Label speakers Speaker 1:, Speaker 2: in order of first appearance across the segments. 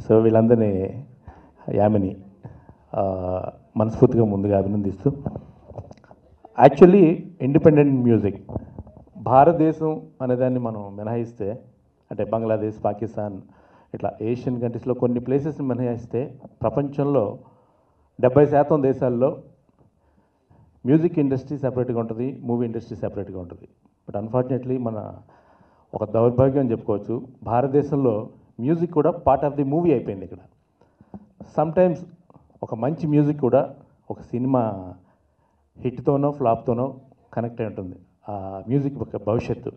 Speaker 1: So వీళ్ళందరినీ యామిని మనస్ఫూర్తిగా ముందుగా అభినందిస్తూ, యాక్చువల్లీ ఇండిపెండెంట్ మ్యూజిక్ భారతదేశం అనేదాన్ని మనం మినహాయిస్తే, అంటే బంగ్లాదేశ్, పాకిస్తాన్ ఇట్లా ఏషియన్ కంట్రీస్లో కొన్ని ప్లేసెస్ని మినహాయిస్తే ప్రపంచంలో 70% దేశాల్లో మ్యూజిక్ ఇండస్ట్రీ సెపరేట్గా ఉంటుంది, మూవీ ఇండస్ట్రీ సెపరేట్గా ఉంటుంది. బట్ అన్ఫార్చునేట్లీ మన ఒక దౌర్భాగ్యం అని చెప్పుకోవచ్చు, భారతదేశంలో మ్యూజిక్ కూడా పార్ట్ ఆఫ్ ది మూవీ అయిపోయింది. ఇక్కడ సమ్టైమ్స్ ఒక మంచి మ్యూజిక్ కూడా ఒక సినిమా హిట్తోనో ఫ్లాప్తోనో కనెక్ట్ అయి ఉంటుంది. ఆ మ్యూజిక్ ఒక భవిష్యత్తు.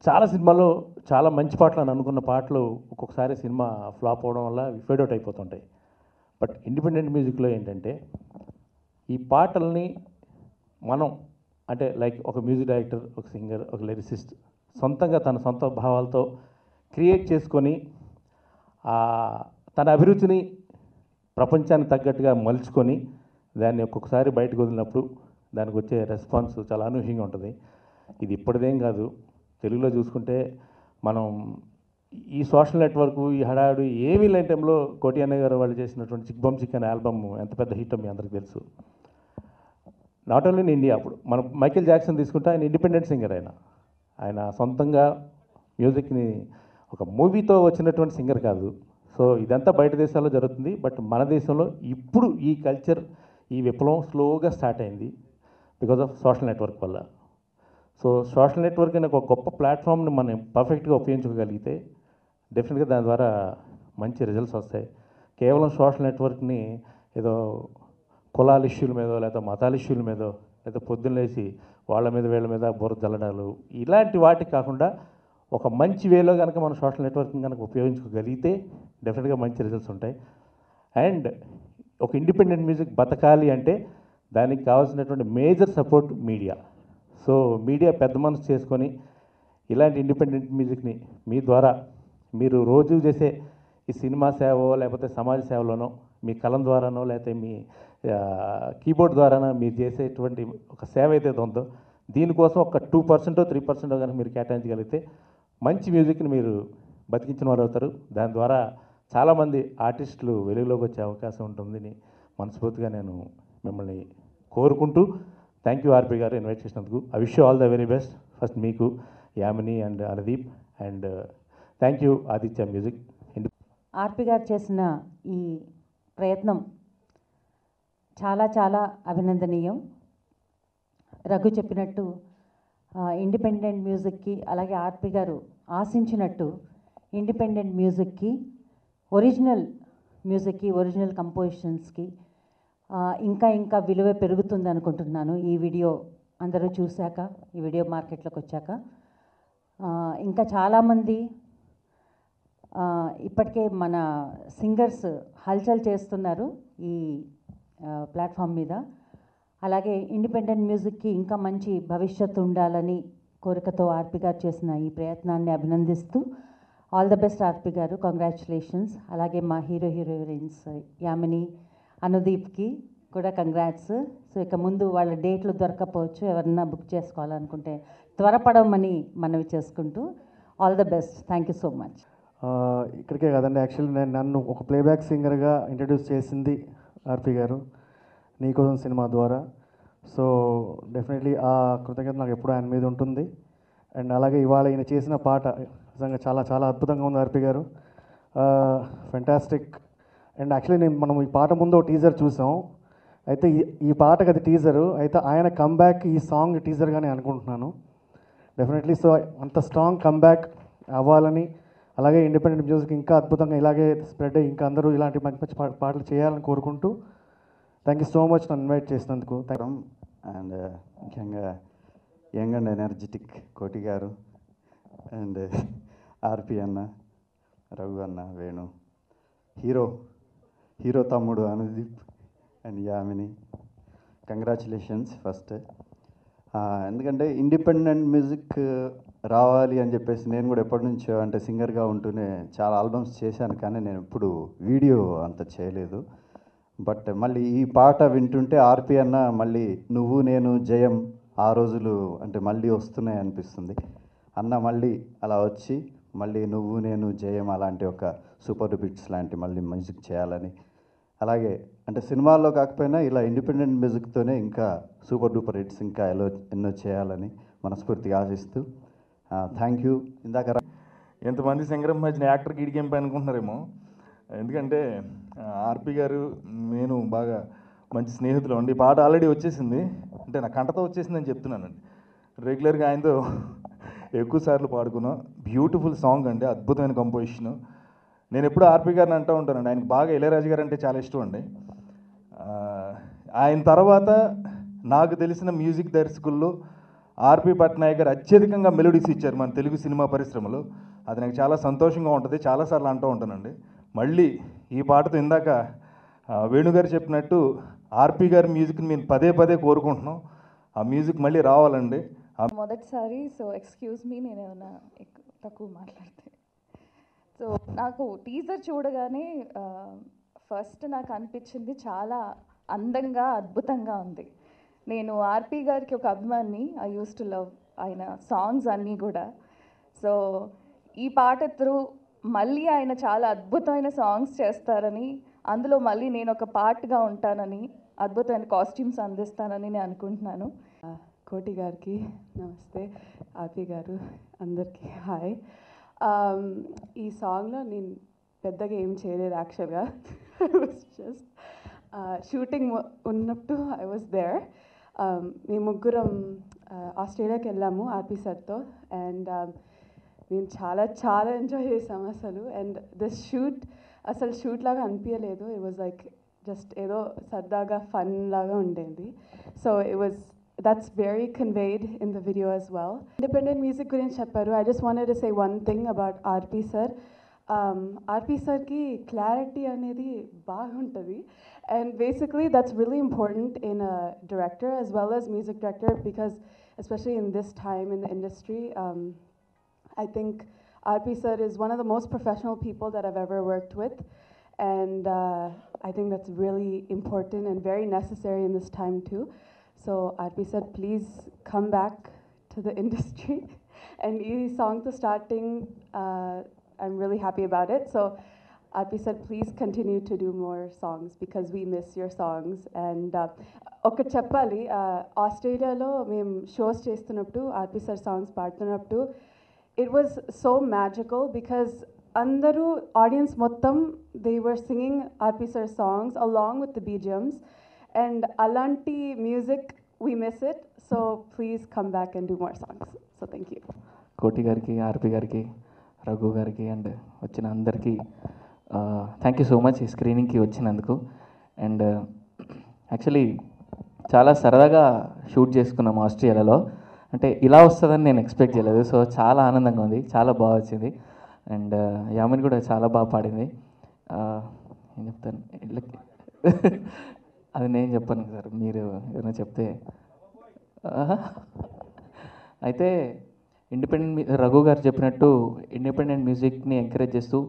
Speaker 1: చాలా సినిమాలో చాలా మంచి పాటలు అని అనుకున్న పాటలు ఒక్కొక్కసారి సినిమా ఫ్లాప్ అవడం వల్ల ఫేడ్ అవుట్ అయిపోతుంటాయి. బట్ ఇండిపెండెంట్ మ్యూజిక్లో ఏంటంటే ఈ పాటల్ని మనం, అంటే లైక్ ఒక మ్యూజిక్ డైరెక్టర్, ఒక సింగర్, ఒక లిరిసిస్ట్ సొంతంగా తన సొంత భావాలతో క్రియేట్ చేసుకొని తన అభిరుచిని ప్రపంచానికి తగ్గట్టుగా మలుచుకొని దాన్ని ఒక్కొక్కసారి బయటకు వదిలినప్పుడు దానికి వచ్చే రెస్పాన్స్ చాలా అనూహ్యంగా ఉంటుంది. ఇది ఇప్పటిదేం కాదు. తెలుగులో చూసుకుంటే మనం ఈ సోషల్ నెట్వర్క్, ఈ హడావిడి ఏమీ లేని టైంలో కోటి అన్నయ్య గారు వాళ్ళు చేసినటువంటి చిక్ బమ్ చిక్ అనే ఆల్బమ్ ఎంత పెద్ద హిట్ మీ అందరికీ తెలుసు. నాట్ ఓన్లీ ఇన్ ఇండియా, అప్పుడు మనం మైకేల్ జాక్సన్ తీసుకుంటే ఆయన ఇండిపెండెంట్ సింగర్. ఆయన సొంతంగా మ్యూజిక్ని ఒక మూవీతో వచ్చినటువంటి సింగర్ కాదు. సో ఇదంతా బయట దేశాల్లో జరుగుతుంది. బట్ మన దేశంలో ఇప్పుడు ఈ కల్చర్, ఈ విప్లవం స్లోగా స్టార్ట్ అయింది బికాజ్ ఆఫ్ సోషల్ నెట్వర్క్ వల్ల. సో సోషల్ నెట్వర్క్ అనే ఒక గొప్ప ప్లాట్ఫామ్ని మనం పర్ఫెక్ట్గా ఉపయోగించుకోగలిగితే డెఫినెట్గా దాని ద్వారా మంచి రిజల్ట్స్ వస్తాయి. కేవలం సోషల్ నెట్వర్క్ని ఏదో కులాల ఇష్యూల మీదో, లేదా మతాల ఇష్యూల మీదో, లేదా పొద్దున్న లేచి వాళ్ళ మీద వీళ్ళ మీద బుర్ర జల్లడాలు ఇలాంటి వాటికి కాకుండా ఒక మంచి వేలో కనుక మనం సోషల్ నెట్వర్కింగ్ కనుక ఉపయోగించుకోగలిగితే డెఫినెట్గా మంచి రిజల్ట్స్ ఉంటాయి. అండ్ ఒక ఇండిపెండెంట్ మ్యూజిక్ బతకాలి అంటే దానికి కావాల్సినటువంటి major support media. So media పెద్ద మనసు చేసుకొని ఇలాంటి ఇండిపెండెంట్ మ్యూజిక్ని మీ ద్వారా, మీరు రోజు చేసే ఈ సినిమా సేవో లేకపోతే సమాజ సేవలోనో, మీ కలం ద్వారానో, లేకపోతే మీ కీబోర్డ్ ద్వారానో మీరు చేసేటువంటి ఒక సేవ అయితే ఉందో దీనికోసం ఒక 2% 3% కనుక మీరు కేటాయించగలిగితే మంచి మ్యూజిక్ని మీరు బతికించిన వారు అవుతారు. దాని ద్వారా చాలామంది ఆర్టిస్టులు వెలుగులోకి వచ్చే అవకాశం ఉంటుందని మనస్ఫూర్తిగా నేను మిమ్మల్ని కోరుకుంటూ, థ్యాంక్ యూ ఆర్పి గారు ఇన్వైట్ చేసినందుకు. I wish you all the very best. First మీకు, Yamini and Anudeep, and thank you Aditya music.
Speaker 2: R P గారు చేసిన ఈ ప్రయత్నం చాలా చాలా అభినందనీయం. రఘు చెప్పినట్టు ఇండిపెండెంట్ మ్యూజిక్కి, అలాగే ఆర్పి గారు ఆశించినట్టు ఇండిపెండెంట్ మ్యూజిక్కి, ఒరిజినల్ మ్యూజిక్కి, ఒరిజినల్ కంపోజిషన్స్కి ఇంకా ఇంకా విలువ పెరుగుతుంది అనుకుంటున్నాను. ఈ వీడియో అందరూ చూశాక, ఈ వీడియో మార్కెట్లోకి వచ్చాక ఇంకా చాలామంది ఇప్పటికే మన సింగర్స్ హల్చల్ చేస్తున్నారు ఈ ప్లాట్ఫామ్ మీద. అలాగే ఇండిపెండెంట్ మ్యూజిక్కి ఇంకా మంచి భవిష్యత్తు ఉండాలని కోరికతో ఆర్పి గారు చేసిన ఈ ప్రయత్నాన్ని అభినందిస్తూ, ఆల్ ద బెస్ట్ ఆర్పి గారు, కంగ్రాచులేషన్స్. అలాగే మా హీరోయిన్స్ యామిని, అనుదీప్కి కూడా కంగ్రాట్స్. సో ఇక ముందు వాళ్ళ డేట్లు దొరకపోవచ్చు, ఎవరన్నా బుక్ చేసుకోవాలనుకుంటే త్వరపడమని మనవి చేసుకుంటూ, all the best. Thank you so much.
Speaker 3: ఇక్కడికే కదండి, యాక్చువల్లీ నన్ను ఒక ప్లేబ్యాక్ సింగర్గా ఇంట్రడ్యూస్ చేసింది ఆర్పి గారు నీకోసం సినిమా ద్వారా. సో డెఫినెట్లీ ఆ కృతజ్ఞత నాకు ఎప్పుడూ ఆయన మీద ఉంటుంది. అండ్ అలాగే ఇవాళ ఈయన చేసిన పాట నిజంగా చాలా చాలా అద్భుతంగా ఉంది ఆర్పి గారు, ఫెంటాస్టిక్. అండ్ యాక్చువల్లీ మనం ఈ పాట ముందు ఒక టీజర్ చూసాం. అయితే ఈ పాటకి అది టీజరు, అయితే ఆయన కమ్బ్యాక్ ఈ సాంగ్ టీజర్గానే అనుకుంటున్నాను డెఫినెట్లీ. సో అంత స్ట్రాంగ్ కమ్బ్యాక్ అవ్వాలని, అలాగే ఇండిపెండెంట్ మ్యూజిక్ ఇంకా అద్భుతంగా ఇలాగే స్ప్రెడ్ అయ్యి ఇంకా అందరూ ఇలాంటి మంచి మంచి పాటలు చేయాలని కోరుకుంటూ, థ్యాంక్ యూ సో మచ్ నన్ను ఇన్వైట్ చేసినందుకు.
Speaker 4: అండ్ ముఖ్యంగా యంగ్ అండ్ ఎనర్జెటిక్ కోటి గారు, అండ్ ఆర్పి అన్న, రఘు అన్న, వేణు, హీరో తమ్ముడు Anudeep and Yamini, congratulations first. ఎందుకంటే ఇండిపెండెంట్ మ్యూజిక్ రావాలి అని చెప్పేసి నేను కూడా ఎప్పటి నుంచో, అంటే సింగర్గా ఉంటూనే చాలా ఆల్బమ్స్ చేశాను, కానీ నేను ఎప్పుడు వీడియో అంత చేయలేదు. బట్ మళ్ళీ ఈ పాట వింటుంటే ఆర్పి అన్న మళ్ళీ నువ్వు నేను జయం ఆ రోజులు అంటే మళ్ళీ వస్తున్నాయి అనిపిస్తుంది. అన్న మళ్ళీ అలా వచ్చి మళ్ళీ నువ్వు నేను జయం అలాంటి ఒక సూపర్ బిట్స్ లాంటి మళ్ళీ మ్యూజిక్ చేయాలని, అలాగే అంటే సినిమాల్లో కాకపోయినా ఇలా ఇండిపెండెంట్ మ్యూజిక్తోనే ఇంకా సూపర్ డూపర్ హిట్స్ ఇంకా ఎన్నో చేయాలని మనస్ఫూర్తిగా ఆశిస్తూ థ్యాంక్ యూ. ఇందాక
Speaker 5: ఎంతమంది సింగరం మధ్యన యాక్టర్కి ఇడికేంపై అనుకుంటున్నారేమో, ఎందుకంటే ఆర్పి గారు నేను బాగా మంచి స్నేహితులు అండి. ఈ పాట ఆల్రెడీ వచ్చేసింది, అంటే నా కంటతో వచ్చేసిందని చెప్తున్నానండి. రెగ్యులర్గా ఆయనతో ఎక్కువ సార్లు పాడుకున్నాం. బ్యూటిఫుల్ సాంగ్ అండి, అద్భుతమైన కంపోజిషన్. నేను ఎప్పుడు ఆర్పి గారిని అంటూ ఉంటానండి, ఆయనకి బాగా ఇళయరాజు గారు అంటే చాలా ఇష్టం అండి. ఆయన తర్వాత నాకు తెలిసిన మ్యూజిక్ దర్శకుల్లో ఆర్పి పట్నాయక్ గారు అత్యధికంగా మెలోడీస్ ఇచ్చారు మన తెలుగు సినిమా పరిశ్రమలో. అది నాకు చాలా సంతోషంగా ఉంటుంది, చాలాసార్లు అంటూ ఉంటానండి. మళ్ళీ ఈ పాటతో ఇందాక వేణుగారు చెప్పినట్టు ఆర్పి గారి మ్యూజిక్ని మేము పదే పదే కోరుకుంటున్నాం. ఆ మ్యూజిక్ మళ్ళీ రావాలండి.
Speaker 6: మొదటిసారి, సో ఎక్స్క్యూజ్ మీ నేను ఏమైనా తక్కువ మాట్లాడితే. సో నాకు టీజర్ చూడగానే ఫస్ట్ నాకు అనిపించింది చాలా అందంగా అద్భుతంగా ఉంది. నేను ఆర్పి గారికి ఒక అభిమాని, ఐ యూస్ టు లవ్ ఆయన సాంగ్స్ అన్నీ కూడా. సో ఈ పాట త్రూ మళ్ళీ ఆయన చాలా అద్భుతమైన సాంగ్స్ చేస్తారని, అందులో మళ్ళీ నేను ఒక పార్ట్గా ఉంటానని, అద్భుతమైన కాస్ట్యూమ్స్ అందిస్తానని నేను అనుకుంటున్నాను.
Speaker 7: కోటి గారికి నమస్తే, ఆర్పి గారు అందరికీ హాయ్. ఈ సాంగ్లో నేను పెద్దగా ఏం చేయలేదు యాక్చువల్గా. ఐ వాజ్ జస్ట్ షూటింగ్ ఉన్నప్పుడు ఐ వాజ్ దేర్. మేము ముగ్గురం ఆస్ట్రేలియాకి వెళ్ళాము ఆర్పి సార్తో, అండ్ మేము చాలా చాలా ఎంజాయ్ చేసాము అసలు. అండ్ దిస్ షూట్ అసలు షూట్ లాగా అనిపించలేదు, ఇట్ వాజ్ లైక్ జస్ట్ ఏదో సరదాగా ఫన్ లాగా ఉండేది. So it was that's very conveyed in the video as well. Independent music guరించి చెప్పారు. I just wanted to say one thing about R P sir. R P సార్కి క్లారిటీ అనేది బాగుంటుంది, and basically that's really important in a director as well as music director, because especially in this time in the industry, I think RP sir is one of the most professional people that I've ever worked with, and I think that's really important and very necessary in this time too. So RP sir, please come back to the industry. And ఈ song to starting, I'm really happy about it. So RP sir, please continue to do more songs because we miss your songs. And ఒకటి చెప్పాలి, ఆస్ట్రేలియాలో మేము shows చేస్తున్నప్పుడు R P sir songs పాడుతున్నప్పుడు it was so magical because అందరూ audience మొత్తం they were singing R P sir songs along with the BGMs. And alanti music, we miss it. So please come back and do more songs. So thank you.
Speaker 8: కోటి గారికి, ఆర్పి గారికి, రఘు గారికి and వచ్చిన అందరికీ thank you so much ఈ స్క్రీనింగ్కి వచ్చినందుకు. And actually చాలా సరదాగా షూట్ చేసుకున్నాం ఆస్ట్రేలియాలో. అంటే ఇలా వస్తుందని నేను ఎక్స్పెక్ట్ చేయలేదు. సో చాలా ఆనందంగా ఉంది, చాలా బాగా వచ్చింది. అండ్ యామిని కూడా చాలా బాగా పాడింది. ఏం చెప్తాను, అది నేను చెప్పాను సార్, మీరు ఏమైనా చెప్తే. అయితే రఘు గారు చెప్పినట్టు ఇండిపెండెంట్ మ్యూజిక్ని ఎంకరేజ్ చేస్తూ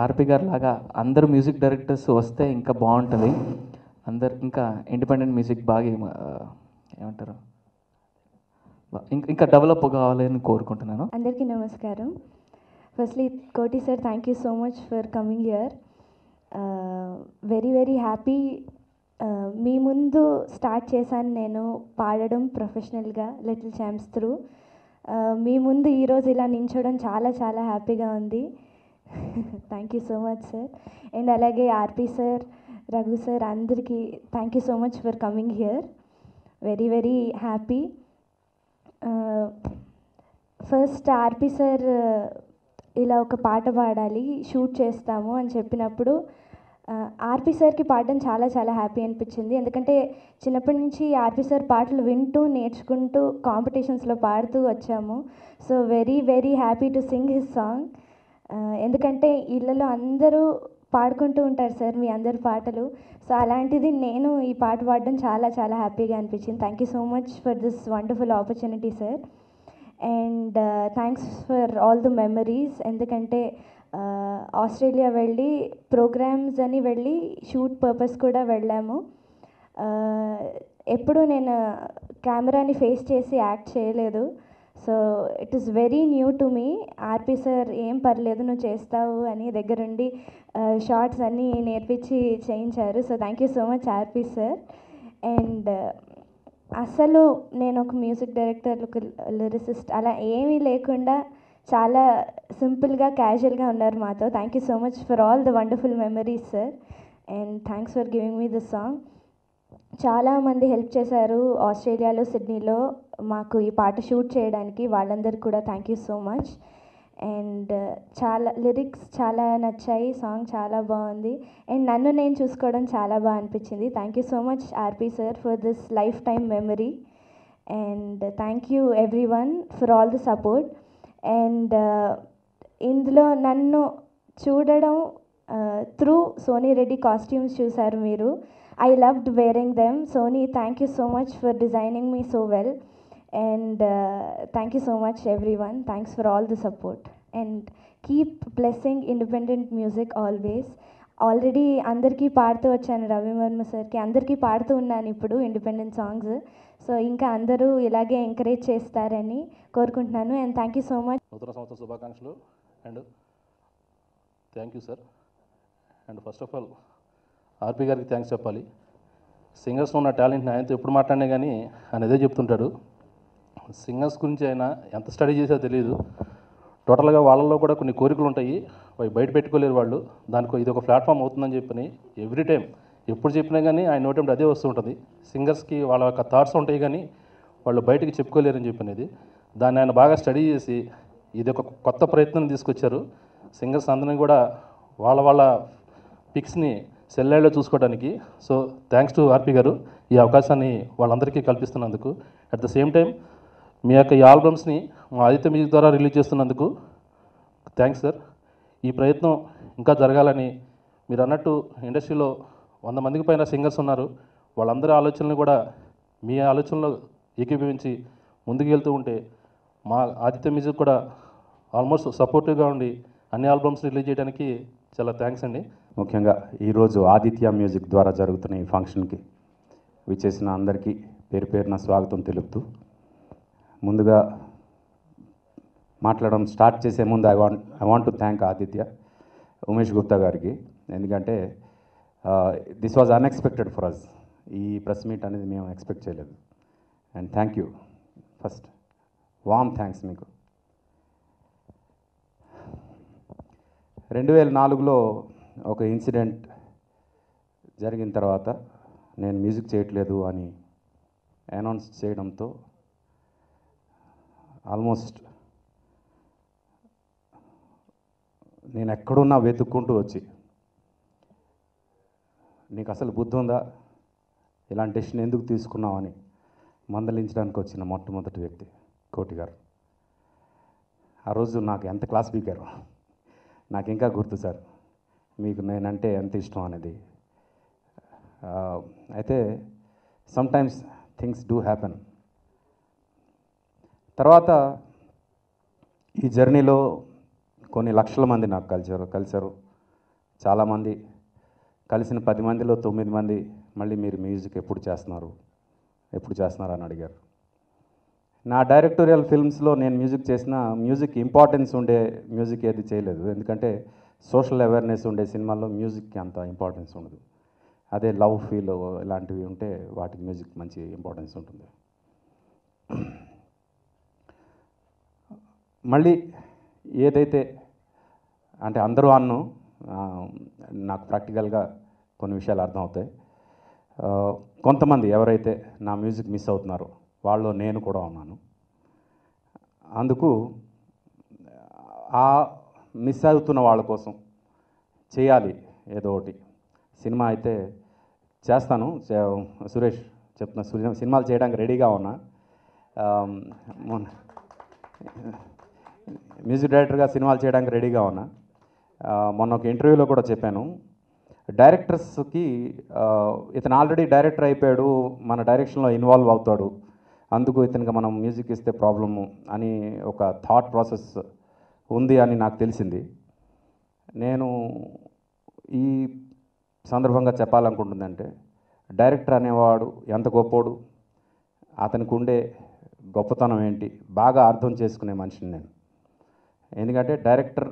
Speaker 8: ఆర్పి గారు లాగా అందరూ మ్యూజిక్ డైరెక్టర్స్ వస్తే ఇంకా బాగుంటుంది. ఇంకా ఇండిపెండెంట్ మ్యూజిక్ బాగా ఏమంటారు ఇంకా డెవలప్ కావాలని కోరుకుంటున్నాను.
Speaker 9: అందరికీ నమస్కారం. Firstly Koti sir, thank you so much for coming here. Very very happy. మీ ముందు స్టార్ట్ చేశాను నేను పాడడం ప్రొఫెషనల్గా లిటిల్ ఛాంప్స్ త్రూ. మీ ముందు ఈరోజు ఇలా నించోవడం చాలా చాలా హ్యాపీగా ఉంది. Thank you so much sir. And అలాగే ఆర్పి సార్, రఘు సార్ అందరికీ thank you so much for coming here. Very very happy. First RP sir ఇలా ఒక పాట పాడాలి, షూట్ చేస్తాము అని చెప్పినప్పుడు ఆర్పి సార్కి పాడడం చాలా చాలా హ్యాపీ అనిపించింది. ఎందుకంటే చిన్నప్పటి నుంచి ఆర్పి సార్ పాటలు వింటూ నేర్చుకుంటూ కాంపిటీషన్స్లో పాడుతూ వచ్చాము. So very very happy to sing his song. ఎందుకంటే ఇళ్ళలో అందరూ పాడుకుంటూ ఉంటారు సార్ మీ అందరి పాటలు. సో అలాంటిది నేను ఈ పాట పాడడం చాలా చాలా హ్యాపీగా అనిపించింది. Thank you so much for this wonderful opportunity sir. And thanks for all the memories. ఎందుకంటే ఆస్ట్రేలియా వెళ్ళి ప్రోగ్రామ్స్ అని వెళ్ళి షూట్ పర్పస్ కూడా వెళ్ళాము. ఎప్పుడూ నేను కెమెరాని ఫేస్ చేసి యాక్ట్ చేయలేదు. So it is very new to me. RP sir ఏం పర్లేదు నువ్వు చేస్తావు అని దగ్గరుండి షార్ట్స్ అన్నీ నేర్పించి చేయించారు. So thank you so much RP sir. And అసలు నేను ఒక మ్యూజిక్ డైరెక్టర్, ఒక లిరిసిస్ట్ అలా ఏమీ లేకుండా చాలా సింపుల్గా క్యాజువల్గా ఉన్నారు మాతో. Thank you so much for all the wonderful memories sir. And thanks for giving me this song. చాలామంది హెల్ప్ చేశారు ఆస్ట్రేలియాలో, సిడ్నీలో మాకు ఈ పాట షూట్ చేయడానికి. వాళ్ళందరికీ కూడా thank you so much. And చాలా లిరిక్స్ చాలా నచ్చాయి, సాంగ్ చాలా బాగుంది. అండ్ నన్ను నేను చూసుకోవడం చాలా బాగా అనిపించింది. Thank you so much RP sir for this lifetime memory. And thank you everyone for all the support. And ఇందులో నన్ను చూడడం త్రూ సోనీ రెడ్డి కాస్ట్యూమ్స్ చూశారు మీరు. I loved wearing them. Soni, thank you so much for designing me so well. And thank you so much everyone. Thanks for all the support and keep blessing independent music always. Already అందరికీ పాడుతూ వచ్చాను, రవి వర్మ సార్కి అందరికీ పాడుతూ ఉన్నాను ఇప్పుడు independent songs. So ఇంకా అందరూ ఇలాగే ఎంకరేజ్ చేస్తారని కోరుకుంటున్నాను. And thank you so much.
Speaker 1: నూతన సంవత్సర శుభాకాంక్షలు. And thank you sir. And first of all R P గారికి థ్యాంక్స్ చెప్పాలి. సింగర్స్లో ఉన్న టాలెంట్ని ఆయనతో ఎప్పుడు మాట్లాడినా కానీ ఆయన అదే చెప్తుంటాడు. సింగర్స్ గురించి ఆయన ఎంత స్టడీ చేసో తెలియదు. టోటల్గా వాళ్ళల్లో కూడా కొన్ని కోరికలు ఉంటాయి, అవి బయట పెట్టుకోలేరు వాళ్ళు. దానికి ఇది ఒక ప్లాట్ఫామ్ అవుతుందని చెప్పని ఎవ్రీ టైం ఎప్పుడు చెప్పినా కానీ ఆయన నోటంటే అదే వస్తూ ఉంటుంది. సింగర్స్కి వాళ్ళ యొక్క థాట్స్ ఉంటాయి కానీ వాళ్ళు బయటికి చెప్పుకోలేరని చెప్పినది. దాన్ని ఆయన బాగా స్టడీ చేసి ఇది ఒక కొత్త ప్రయత్నం తీసుకొచ్చారు. సింగర్స్ అందరినీ కూడా వాళ్ళ పిక్స్ని సెల్లైడ్లో చూసుకోవడానికి. సో థ్యాంక్స్ టు ఆర్పి గారు ఈ అవకాశాన్ని వాళ్ళందరికీ కల్పిస్తున్నందుకు. అట్ ద సేమ్ టైం మీ యొక్క ఈ ఆల్బమ్స్ని మా ఆదిత్య మ్యూజిక్ ద్వారా రిలీజ్ చేస్తున్నందుకు థ్యాంక్స్ సార్. ఈ ప్రయత్నం ఇంకా జరగాలని, మీరు అన్నట్టు ఇండస్ట్రీలో 100 మందికి పైన సింగర్స్ ఉన్నారు. వాళ్ళందరి ఆలోచనలు కూడా మీ ఆలోచనలో ఏకీభవించి ముందుకు వెళ్తూ ఉంటే మా ఆదిత్య మ్యూజిక్ కూడా ఆల్మోస్ట్ సపోర్టివ్గా ఉండి అన్ని ఆల్బమ్స్ రిలీజ్ చేయడానికి చాలా థ్యాంక్స్ అండి.
Speaker 10: ముఖ్యంగా ఈరోజు ఆదిత్య మ్యూజిక్ ద్వారా జరుగుతున్న ఈ ఫంక్షన్కి విచ్చేసిన అందరికీ పేరు పేరున స్వాగతం తెలుపుతూ, ముందుగా మాట్లాడడం స్టార్ట్ చేసే ముందు I want to thank Aditya, Umesh Gupta గారికి. ఎందుకంటే this was unexpected for us. ఈ ప్రెస్ మీట్ అనేది మేము ఎక్స్పెక్ట్ చేయలేదు. And thank you, first warm thanks మీకు. 2004లో ఒక ఇన్సిడెంట్ జరిగిన తర్వాత నేను మ్యూజిక్ చేయట్లేదు అని అనౌన్స్ చేయడంతో ఆల్మోస్ట్ నేను ఎక్కడున్నా వెతుక్కుంటూ వచ్చి, నీకు అసలు బుద్ధి ఉందా, ఇలాంటి డెసిషన్ ఎందుకు తీసుకున్నావు అని మందలించడానికి వచ్చిన మొట్టమొదటి వ్యక్తి కోటి గారు. ఆ రోజు నాకు ఎంత క్లాస్ స్పీకర్ నాకు ఇంకా గుర్తు సార్, మీకు నేనంటే ఎంత ఇష్టం అనేది. అయితే సమ్టైమ్స్ థింగ్స్ డూ హ్యాపెన్. తర్వాత ఈ జర్నీలో కొన్ని లక్షల మంది నాకు కలిశారు. చాలామంది కలిసిన 10 మందిలో 9 మంది మళ్ళీ మీరు మ్యూజిక్ ఎప్పుడు చేస్తున్నారు అని అడిగారు. నా డైరెక్టోరియల్ ఫిల్మ్స్లో నేను మ్యూజిక్ చేసిన మ్యూజిక్ ఇంపార్టెన్స్ ఉండే మ్యూజిక్ ఏది చేయలేదు. ఎందుకంటే సోషల్ అవేర్నెస్ ఉండే సినిమాల్లో మ్యూజిక్కి అంత ఇంపార్టెన్స్ ఉండదు. అదే లవ్ ఫీల్ ఇలాంటివి ఉంటే వాటికి మ్యూజిక్ మంచి ఇంపార్టెన్స్ ఉంటుంది. మళ్ళీ ఏదైతే అంటే అందరూ నాకు ప్రాక్టికల్గా కొన్ని విషయాలు అర్థమవుతాయి. కొంతమంది ఎవరైతే నా మ్యూజిక్ మిస్ అవుతున్నారో వాళ్ళు నేను కూడా ఉన్నాను. అందుకు ఆ మిస్ అవుతున్న వాళ్ళ కోసం చేయాలి ఏదో ఒకటి. సినిమా అయితే చేస్తాను, సురేష్ చెప్తున్నా, సినిమాలు చేయడానికి రెడీగా ఉన్నా. మ్యూజిక్ డైరెక్టర్గా సినిమాలు చేయడానికి రెడీగా ఉన్నా. మొన్న ఒక ఇంటర్వ్యూలో కూడా చెప్పాను, డైరెక్టర్స్కి ఇతను ఆల్రెడీ డైరెక్టర్ అయిపోయాడు, మన డైరెక్షన్లో ఇన్వాల్వ్ అవుతాడు, అందుకు ఇతనికి మనం మ్యూజిక్ ఇస్తే ప్రాబ్లము అని ఒక థాట్ ప్రాసెస్ ఉంది అని నాకు తెలిసింది. నేను ఈ సందర్భంగా చెప్పాలనుకుంటుందంటే, డైరెక్టర్ అనేవాడు ఎంత గొప్పోడు, అతనికి ఉండే గొప్పతనం ఏంటి బాగా అర్థం చేసుకునే మనిషిని నేను. ఎందుకంటే డైరెక్టర్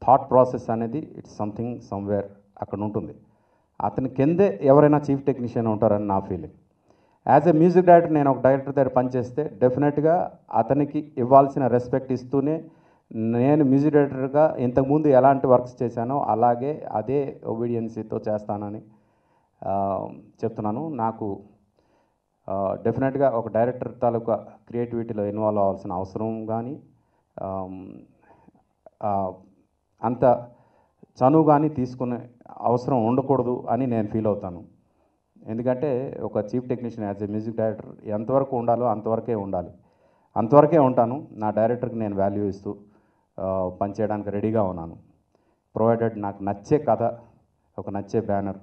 Speaker 10: థాట్ ప్రాసెస్ అనేది ఇట్స్ సంథింగ్ సమ్వేర్ అక్కడ ఉంటుంది. అతని కిందే ఎవరైనా చీఫ్ టెక్నీషియన్ ఉంటారని నా feeling. As a music director నేను ఒక డైరెక్టర్ దగ్గర పనిచేస్తే డెఫినెట్గా అతనికి ఇవ్వాల్సిన రెస్పెక్ట్ ఇస్తూనే నేను మ్యూజిక్ డైరెక్టర్గా ఇంతకుముందు ఎలాంటి వర్క్స్ చేశానో అలాగే అదే ఒబీడియన్సీతో చేస్తానని చెప్తున్నాను. నాకు డెఫినెట్గా ఒక డైరెక్టర్ తాలూకా క్రియేటివిటీలో ఇన్వాల్వ్ అవ్వాల్సిన అవసరం కానీ అంత చనువు కానీ తీసుకునే అవసరం ఉండకూడదు అని నేను ఫీల్ అవుతాను. ఎందుకంటే ఒక chief technician as a music director ఎంతవరకు ఉండాలో అంతవరకే ఉండాలి, అంతవరకే ఉంటాను. నా డైరెక్టర్కి నేను వాల్యూ ఇస్తూ పనిచేయడానికి రెడీగా ఉన్నాను. ప్రొవైడెడ్ నాకు నచ్చే కథ, ఒక నచ్చే బ్యానర్,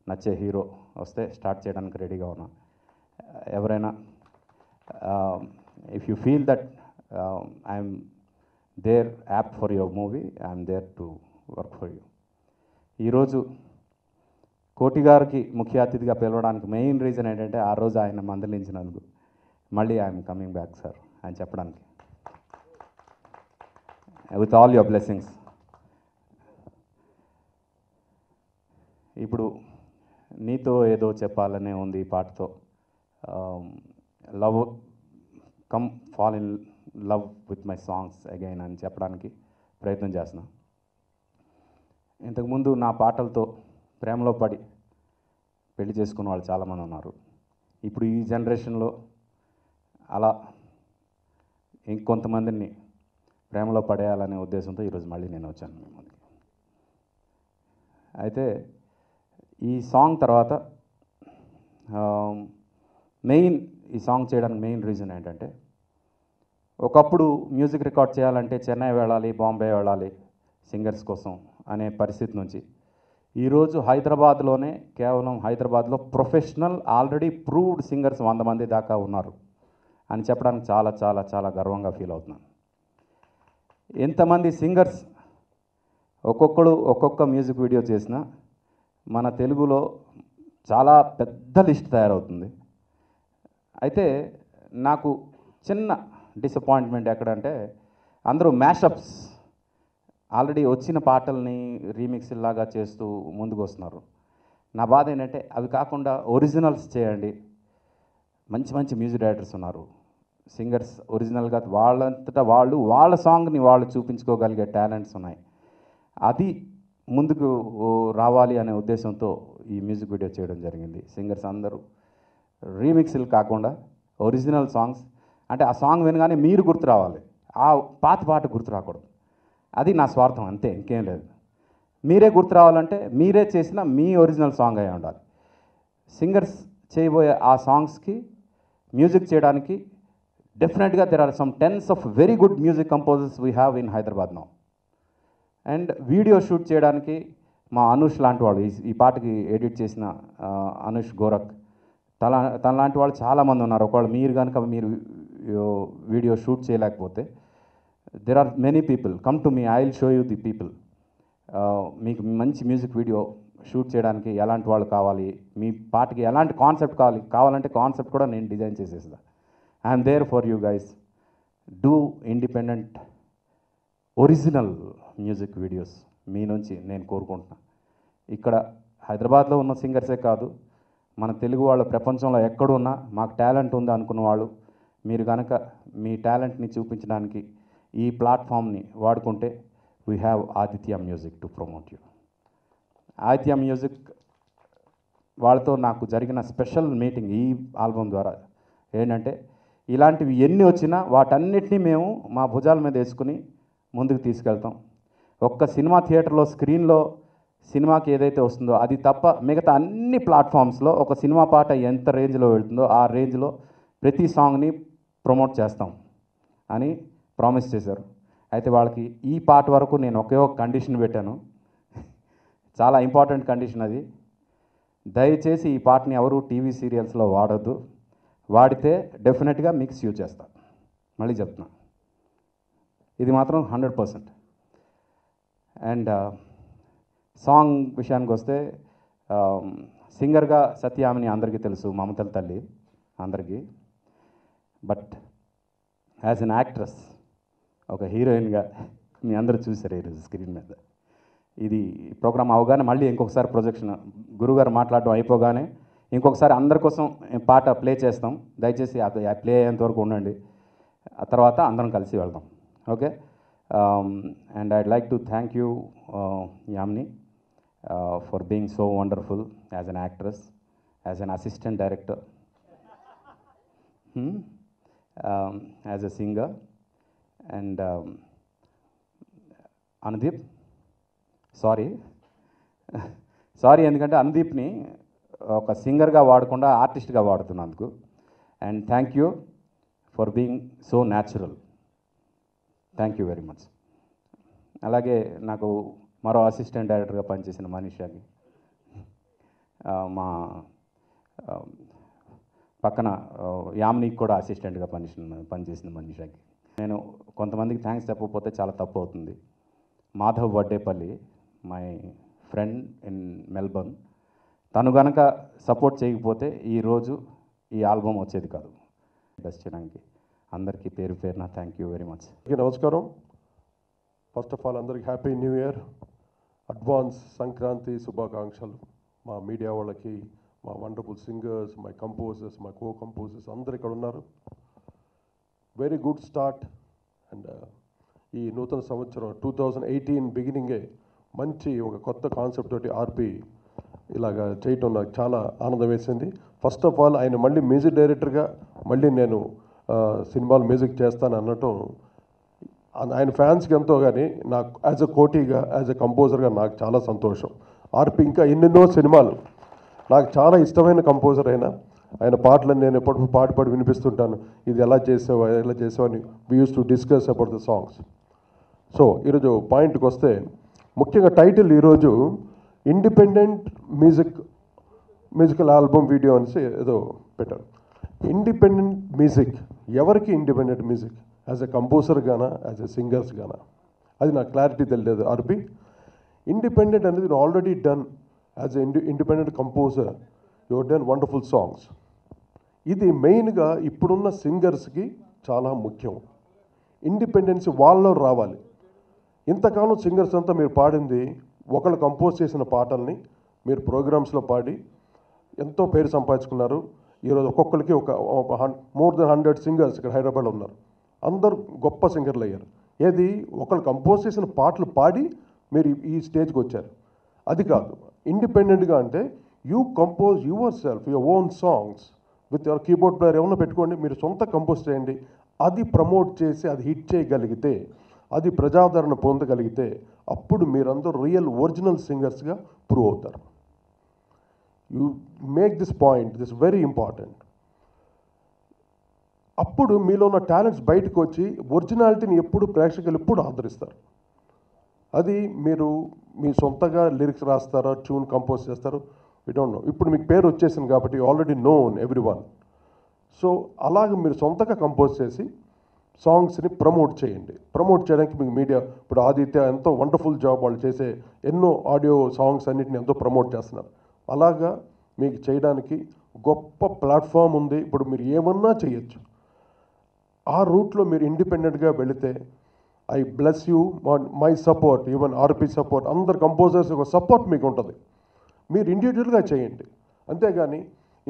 Speaker 10: నచ్చే హీరో వస్తే స్టార్ట్ చేయడానికి రెడీగా ఉన్నాను. ఎవరైనా if you feel that I'm there apt for your movie, I'm there to work for you. ఈరోజు కోటి గారికి ముఖ్య అతిథిగా పిలవడానికి మెయిన్ రీజన్ ఏంటంటే ఆ రోజు ఆయన మందలించినందుకు మళ్ళీ ఐఎమ్ కమింగ్ బ్యాక్ సార్ అని చెప్పడానికి, విత్ ఆల్ యువర్ బ్లెస్సింగ్స్. ఇప్పుడు నీతో ఏదో చెప్పాలనే ఉంది ఈ పాటతో. Love come fall in love with my songs again అని చెప్పడానికి ప్రయత్నం చేస్తున్నాను. ఇంతకుముందు నా పాటలతో ప్రేమలో పడి పెళ్లి చేసుకున్న వాళ్ళు చాలామంది ఉన్నారు. ఇప్పుడు ఈ జనరేషన్లో అలా ఇంకొంతమందిని ప్రేమలో పడేయాలనే ఉద్దేశంతో ఈరోజు మళ్ళీ నేను వచ్చాను మీ ముందుకి. అయితే ఈ సాంగ్ తర్వాత మెయిన్ ఈ సాంగ్ చేయడానికి మెయిన్ రీజన్ ఏంటంటే, ఒకప్పుడు మ్యూజిక్ రికార్డ్ చేయాలంటే చెన్నై వెళ్ళాలి, బాంబే వెళ్ళాలి సింగర్స్ కోసం అనే పరిస్థితి నుంచి ఈరోజు హైదరాబాద్లోనే, కేవలం హైదరాబాద్లో ప్రొఫెషనల్ ఆల్రెడీ ప్రూవ్డ్ సింగర్స్ 100 మంది దాకా ఉన్నారు అని చెప్పడానికి చాలా చాలా చాలా గర్వంగా ఫీల్ అవుతున్నాను. ఎంతమంది సింగర్స్ ఒక్కొక్కడు ఒక్కొక్క మ్యూజిక్ వీడియో చేసినా మన తెలుగులో చాలా పెద్ద లిస్ట్ తయారవుతుంది. అయితే నాకు చిన్న డిసప్పాయింట్మెంట్ ఎక్కడంటే, అందరూ మ్యాషప్స్ ఆల్రెడీ వచ్చిన పాటల్ని రీమిక్స్ లాగా చేస్తూ ముందుకు వస్తున్నారు. నా బాధ ఏంటంటే అవి కాకుండా ఒరిజినల్స్ చేయండి. మంచి మంచి మ్యూజిక్ డైరెక్టర్స్ ఉన్నారు, సింగర్స్ ఒరిజినల్గా వాళ్ళంతటా వాళ్ళు వాళ్ళ సాంగ్ని వాళ్ళు చూపించుకోగలిగే టాలెంట్స్ ఉన్నాయి. అది ముందుకు రావాలి అనే ఉద్దేశంతో ఈ మ్యూజిక్ వీడియో చేయడం జరిగింది. సింగర్స్ అందరూ రీమిక్స్లు కాకుండా ఒరిజినల్ సాంగ్స్, అంటే ఆ సాంగ్ వినగానే మీరు గుర్తు రావాలి, ఆ పాట గుర్తు రాకూడదు. అది నా స్వార్థం, అంతే, ఇంకేం లేదు. మీరే గుర్తు రావాలంటే మీరే చేసిన మీ ఒరిజినల్ సాంగ్ అయి ఉండాలి. సింగర్స్ చేయబోయే ఆ సాంగ్స్కి మ్యూజిక్ చేయడానికి డెఫినెట్గా there are some tens of very good music composers we have in Hyderabad now. And video shoot చేయడానికి మా అనుష్ లాంటి వాళ్ళు, ఈ పాటకి ఎడిట్ చేసిన అనుష్ గోరఖ్, తన లాంటి వాళ్ళు చాలామంది ఉన్నారు. ఒకవేళ మీరు కనుక మీరు వీడియో షూట్ చేయలేకపోతే there are many people, come to me, I'll show you the people. మీకు మంచి మ్యూజిక్ వీడియో షూట్ చేయడానికి ఎలాంటి వాళ్ళు కావాలి, మీ పాటకి ఎలాంటి కాన్సెప్ట్ కావాలంటే కాన్సెప్ట్ కూడా నేను డిజైన్ చేసేస్తా. I'm there for you guys. Do independent original music videos మీ నుంచి నేను కోరుకుంటున్నాను. ఇక్కడ హైదరాబాద్లో ఉన్న సింగర్సే కాదు, మన తెలుగు వాళ్ళు ప్రపంచంలో ఎక్కడున్నా మాకు టాలెంట్ ఉంది అనుకున్న వాళ్ళు, మీరు కనుక మీ టాలెంట్ని చూపించడానికి ఈ ప్లాట్ఫామ్ని వాడుకుంటే we have Aditya music to promote you. Aditya music వాళ్ళతో నాకు జరిగిన స్పెషల్ మీటింగ్ ఈ ఆల్బమ్ ద్వారా ఏంటంటే, ఇలాంటివి ఎన్ని వచ్చినా వాటన్నిటినీ మేము మా భుజాల మీద వేసుకుని ముందుకు తీసుకెళ్తాం. ఒక్క సినిమా థియేటర్లో స్క్రీన్లో సినిమాకి ఏదైతే వస్తుందో అది తప్ప మిగతా అన్ని ప్లాట్ఫామ్స్లో ఒక సినిమా పాట ఎంత రేంజ్లో వెళ్తుందో ఆ రేంజ్లో ప్రతి సాంగ్ని ప్రమోట్ చేస్తాం అని ప్రామిస్ చేశారు. అయితే వాళ్ళకి ఈ పాట వరకు నేను ఒకే ఒక కండిషన్ పెట్టాను, చాలా ఇంపార్టెంట్ కండిషన్ అది. దయచేసి ఈ పాటని ఎవరు టీవీ సీరియల్స్లో వాడొద్దు, వాడితే డెఫినెట్గా మిక్స్ యూజ్ చేస్తాను. మళ్ళీ చెప్తున్నా, ఇది మాత్రం 100%. అండ్ సాంగ్ విషయానికి వస్తే, సింగర్గా సత్యామిని అందరికీ తెలుసు, మమతల తల్లి అందరికీ. బట్ యాజ్ అన్ యాక్ట్రెస్ ఒక హీరోయిన్గా మీ అందరూ చూసారు ఈరోజు స్క్రీన్ మీద. ఇది ప్రోగ్రామ్ అవగానే మళ్ళీ ఇంకొకసారి ప్రొజెక్షన్ గురుగారు మాట్లాడడం అయిపోగానే ఇంకొకసారి అందరి కోసం పాట ప్లే చేస్తాం. దయచేసి ఆ ప్లే అయ్యేంత వరకు ఉండండి. ఆ తర్వాత అందరం కలిసి వెళ్దాం. Okay. And I'd like to thank you Yamini for being so wonderful as an actress, as an assistant director, as a singer. And Anudeep, sorry ఎందుకంటే అనుదీప్ని ఒక సింగర్గా వాడకుండా ఆర్టిస్ట్గా వాడుతున్నందుకు. And thank you for being so natural. Thank you very much. అలాగే నాకు మరో అసిస్టెంట్ డైరెక్టర్గా పనిచేసిన మనీషాకి, మా పక్కన యామ్నికి కూడా అసిస్టెంట్గా పనిచేసిన మనీషాకి. నేను కొంతమందికి థ్యాంక్స్ చెప్పకపోతే చాలా తప్పు అవుతుంది. Madhav Vaddepalli, my friend in Melbourne, తను కనుక సపోర్ట్ చేయకపోతే ఈరోజు ఈ ఆల్బమ్ వచ్చేది కాదు. బెస్ట్ చేయడానికి అందరికీ పేరు పేరున థ్యాంక్ యూ వెరీ మచ్.
Speaker 11: నమస్కారం. ఫస్ట్ ఆఫ్ ఆల్ అందరికి happy new year, advance Sankranti శుభాకాంక్షలు. మా మీడియా వాళ్ళకి, మా వండర్ఫుల్ సింగర్స్, మై కంపోజర్స్, మా కో కంపోజర్స్ అందరు ఇక్కడ ఉన్నారు. Very good start. అండ్ ఈ నూతన సంవత్సరం 2018 బిగినింగే మంచి ఒక కొత్త కాన్సెప్ట్ తోటి ఆర్పి ఇలాగా చేయటం నాకు చాలా ఆనందం వేసింది. ఫస్ట్ ఆఫ్ ఆల్ ఆయన మళ్ళీ మ్యూజిక్ డైరెక్టర్గా మళ్ళీ నేను సినిమాలు మ్యూజిక్ చేస్తాను అనటం ఆయన ఫ్యాన్స్కి ఎంతో, కానీ నాకు యాజ్ అ కోటీగా, యాజ్ అ కంపోజర్గా నాకు చాలా సంతోషం. ఆర్పి ఇంకా ఎన్నెన్నో సినిమాలు, నాకు చాలా ఇష్టమైన కంపోజర్ ఆయన పాటలను నేను ఎప్పుడు పాడి వినిపిస్తుంటాను. ఇది ఎలా చేసావు అని we use to discuss about the songs. So ఈరోజు పాయింట్కి వస్తే, ముఖ్యంగా టైటిల్ ఈరోజు ఇండిపెండెంట్ మ్యూజికల్ ఆల్బమ్ వీడియో అనేసి ఏదో పెట్టారు. ఇండిపెండెంట్ మ్యూజిక్, ఎవరికి independent music? As a composer గానా, యాజ్ ఎ సింగర్స్ గానా? అది నాకు క్లారిటీ తెలియదు. ఆర్పి ఇండిపెండెంట్ అనేది already done. As a independent composer you done wonderful songs. ఇది మెయిన్గా ఇప్పుడున్న సింగర్స్కి చాలా ముఖ్యం. ఇండిపెండెన్సీ వాళ్ళలో రావాలి. ఇంతకాలం సింగర్స్ అంతా మీరు పాడింది, ఒకళ్ళు కంపోజ్ చేసిన పాటల్ని మీరు ప్రోగ్రామ్స్లో పాడి ఎంతో పేరు సంపాదించుకున్నారు. ఈరోజు ఒక్కొక్కరికి ఒక మోర్ దెన్ 100 సింగర్స్ ఇక్కడ హైదరాబాద్లో ఉన్నారు. అందరూ గొప్ప సింగర్లు అయ్యారు. ఏది, ఒకళ్ళు కంపోజ్ చేసిన పాటలు పాడి మీరు ఈ స్టేజ్కి వచ్చారు. అది కాదు. ఇండిపెండెంట్గా అంటే you compose your self, your own songs with your keyboard player ఏమన్నా పెట్టుకోండి, మీరు సొంత కంపోజ్ చేయండి. అది ప్రమోట్ చేసి అది హిట్ చేయగలిగితే, అది ప్రజాదరణ పొందగలిగితే అప్పుడు మీరందరూ రియల్ ఒరిజినల్ సింగర్స్గా ప్రూవ్ అవుతారు. You make this point, this very important. అప్పుడు మీలో ఉన్న టాలెంట్స్ బయటకు వచ్చి ఒరిజినాలిటీని ఎప్పుడు ప్రేక్షకులు ఎప్పుడు ఆదరిస్తారు. అది మీరు మీ సొంతగా లిరిక్స్ రాస్తారో, ట్యూన్ కంపోజ్ చేస్తారో, వి డోంట్ నో. ఇప్పుడు మీకు పేరు వచ్చేసింది కాబట్టి ఆల్రెడీ నోన్ ఎవ్రీవన్. సో అలాగే మీరు సొంతగా కంపోజ్ చేసి సాంగ్స్ని ప్రమోట్ చేయండి. ప్రమోట్ చేయడానికి మీకు మీడియా, ఇప్పుడు ఆదిత్య ఎంతో వండర్ఫుల్ జాబ్, వాళ్ళు చేసే ఎన్నో ఆడియో సాంగ్స్ అన్నిటిని ఎంతో ప్రమోట్ చేస్తున్నారు. అలాగా మీకు చేయడానికి గొప్ప ప్లాట్ఫామ్ ఉంది. ఇప్పుడు మీరు ఏమన్నా చేయొచ్చు. ఆ రూట్లో మీరు ఇండిపెండెంట్గా వెళితే I bless you, my support, even RP support, అందరు కంపోజర్స్ ఒక సపోర్ట్ మీకు ఉంటుంది. మీరు ఇండివిజువల్గా చేయండి. అంతేగాని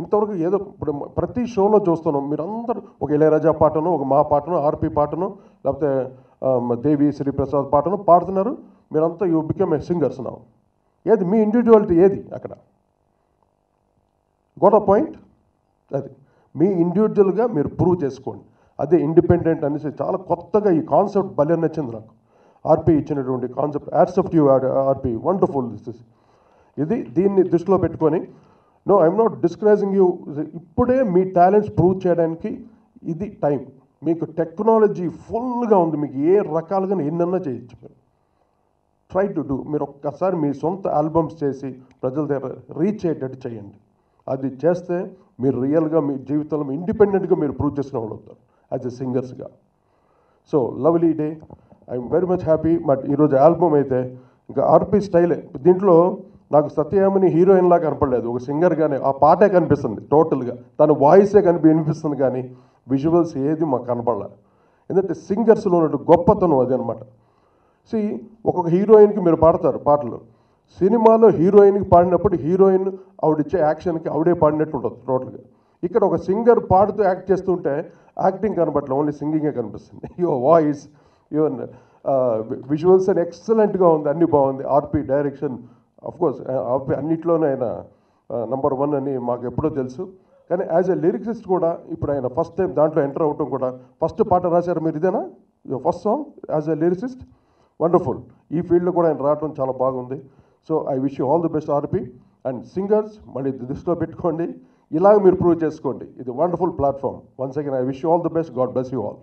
Speaker 11: ఇంతవరకు ఏదో ఇప్పుడు ప్రతి షోలో చూస్తున్నాం, మీరు అందరూ ఒక ఇళయరాజా పాటను, ఒక మా పాటను, ఆర్పి పాటను, లేకపోతే దేవి శ్రీప్రసాద్ పాటను పాడుతున్నారు. మీరంతా you become a singers now. ఏది మీ ఇండివిజువాలిటీ ఏది అక్కడ? Got a point. అది మీ ఇండివిజువల్గా మీరు ప్రూవ్ చేసుకోండి. అదే ఇండిపెండెంట్ అనేసి చాలా కొత్తగా ఈ కాన్సెప్ట్ భలే నచ్చింది నాకు. ఆర్పి ఇచ్చినటువంటి concept. Hats off you RP, wonderful. ఇది దీన్ని దృష్టిలో పెట్టుకొని, no I'm not discouraging you. ఇప్పుడే మీ టాలెంట్స్ ప్రూవ్ చేయడానికి ఇది టైం. మీకు టెక్నాలజీ ఫుల్గా ఉంది, మీకు ఏ రకాలుగా ఎన్నన్నా చేయొచ్చు. మీరు ట్రై టు డూ. మీరు ఒక్కసారి మీ సొంత ఆల్బమ్స్ చేసి ప్రజల దగ్గర రీచ్ అయ్యేటట్టు చేయండి. అది చేస్తే మీరు రియల్గా మీ జీవితంలో ఇండిపెండెంట్గా మీరు ప్రూవ్ చేసిన వాళ్ళు అవుతారు యాజ్ ఎ సింగర్స్గా. So lovely day, I'm very much happy. But ఈరోజు ఆల్బమ్ అయితే ఇంకా ఆర్పి స్టైలే. దీంట్లో నాకు సత్యయామిని హీరోయిన్లా కనపడలేదు, ఒక సింగర్గానే ఆ పాటే కనిపిస్తుంది టోటల్గా. తన వాయిసే వినిపిస్తుంది, కానీ విజువల్స్ ఏది మాకు కనపడలేదు. ఎందుకంటే సింగర్స్లో ఉన్న గొప్పతనం అది అనమాట. ఒక్కొక్క హీరోయిన్కి మీరు పాడతారు పాటలు, సినిమాలో హీరోయిన్కి పాడినప్పుడు హీరోయిన్ ఆవిడిచ్చే యాక్షన్కి ఆవిడే పాడినట్టు ఉంటుంది టోటల్గా. ఇక్కడ ఒక సింగర్ పాడుతూ యాక్ట్ చేస్తుంటే యాక్టింగ్ కనబట్ల ఓన్లీ సింగింగే కనిపిస్తుంది. యువర్ వాయిస్, యువర్ విజువల్స్ అని ఎక్సలెంట్గా ఉంది, అన్నీ బాగుంది. ఆర్పి డైరెక్షన్ కోర్స్ ఆర్పి అన్నిట్లోనే ఆయన నంబర్ 1 అని మాకు ఎప్పుడో తెలుసు. కానీ యాజ్ ఎ లిరిక్సిస్ట్ కూడా ఇప్పుడు ఆయన ఫస్ట్ టైం దాంట్లో ఎంటర్ అవ్వటం కూడా, ఫస్ట్ పాట రాశారు మీరు ఇదేనా, your first song as a lyricist, wonderful. ఈ ఫీల్డ్లో కూడా ఆయన రావడం చాలా బాగుంది. So I wish you all the best RP. And singers మళ్ళీ దృష్టిలో పెట్టుకోండి, ఇలాగ మీరు ప్రూవ్ చేసుకోండి. ఇది wonderful platform. Once again I wish you all the best. God bless you all.